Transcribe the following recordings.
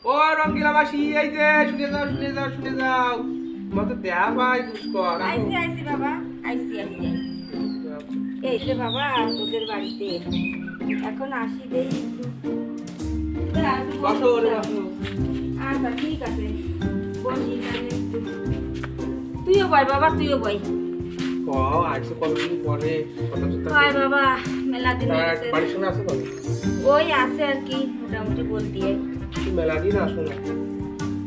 ও রঙ্গিলা মাসি এই যে শুনে যাও মত দেয়া ভাই দুষ্কর আইছি বাবা আইছি এই যে বাবা তোদের বাড়িতে এখন আসি দেই বসো আচ্ছা ঠিক আছে বসি তাহলে একটু তুইও বয় বাবা তুইও বয় আইসো কতদিন পরে হয় বাবা মেলা দিন বাড়ির সঙ্গে আসো কবে ওই আছে আর কি মোটামুটি বলতে মেলা দিন আসো না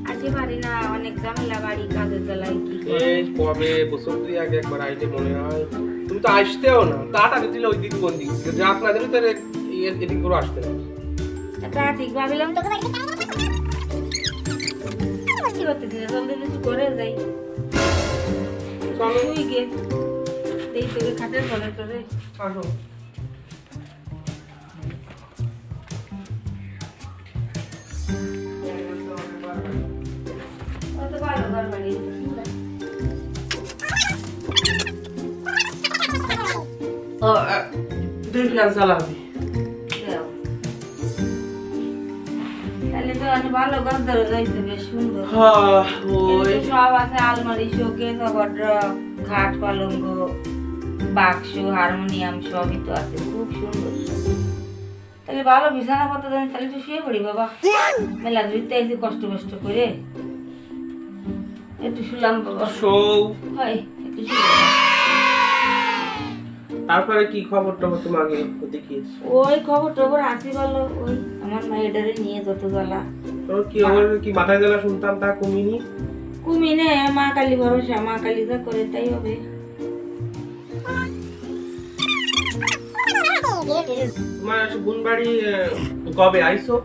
আসতে পারি না অনেক ঝামেলা বাড়ি কাজের বেলায় কি এই কবে বছর দুই আগে একবার আইলে মনে হয় তুমি তো আসতেও না তাটা দিলে ওই দিক কোন দিক যে আপনাদের ভিতরে এদিক করে আসতে না এটা ঠিক ভাবিলাম তোকে কি করতে দিলে জলদি কিছু করে যাই চলো তুই গে এই তোকে খাটের ফলে তোরে আসো কত ভালো ঘর বাড়ি দেখি আর চালাবি তাহলে তো অনেক ভালো ঘর ধরে যাইছে বেশ সুন্দর ওই সব আছে আলমারি শোকেস অভদ্র খাট পালঙ্গ বাক্স হারমোনিয়াম সবই তো আছে খুব সুন্দর তাহলে ভালো বিছানা পাতা জানি তাহলে তো শুয়ে পড়ি বাবা মেলা ধরতে এসে কষ্ট কষ্ট করে একটু শুলাম বাবা হয় একটু শুলাম তারপরে কি খবর টবর তোমাকে দেখি ওই খবর টবর আসি ভালো ওই আমার মায়েরারে নিয়ে যত জ্বালা তোর কি আমার কি মাথায় জ্বালা শুনতাম তা কমিনি কুমিনে মা কালী ভরসা মা কালী যা করে তাই হবে তোমার বোন বাড়ি কবে আইছো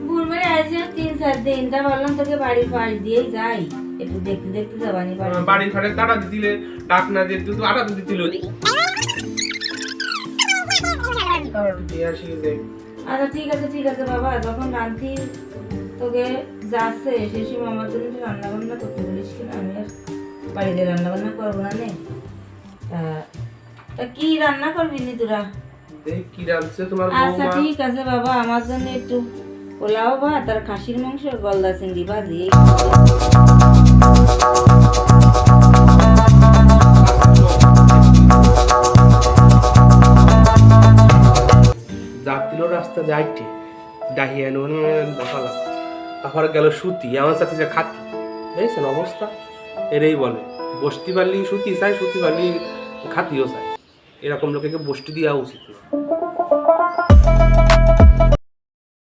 বুনবাড়ি আসে 3-4 দিন তা বললাম তোকে বাড়ির পাশ দিয়েই যাই একটু দেখতে দেখতে যাবানি বাড়ির ঘরে তাড়া দিলে ডাক না দিয়ে তুই আটা দিছিল আচ্ছা ঠিক আছে বাবা যখন রাঁধি তোকে যাচ্ছে সেই সময় আমার জন্য রান্না বান্না করতে বলিস কিনা আমি আর বাড়িতে রান্না বান্না করবো না নে তা কি রান্না করবি নি তোরা কি রাঁধছে তোমার আচ্ছা ঠিক আছে বাবা আমার জন্য একটু পোলাও ভাত আর খাসির মাংস আর গলদা চিংড়ি ভাজি যাচ্ছিল রাস্তা যাইটি ডাহিয়া বসালাম তারপরে গেল সুতি আমার সাথে যে খাতি দেখছেন অবস্থা এরই বলে বসতে পারলি সুতি চাই সুতি পারলি খাতিও চাই এরকম লোকেকে বসতে দেওয়া উচিত না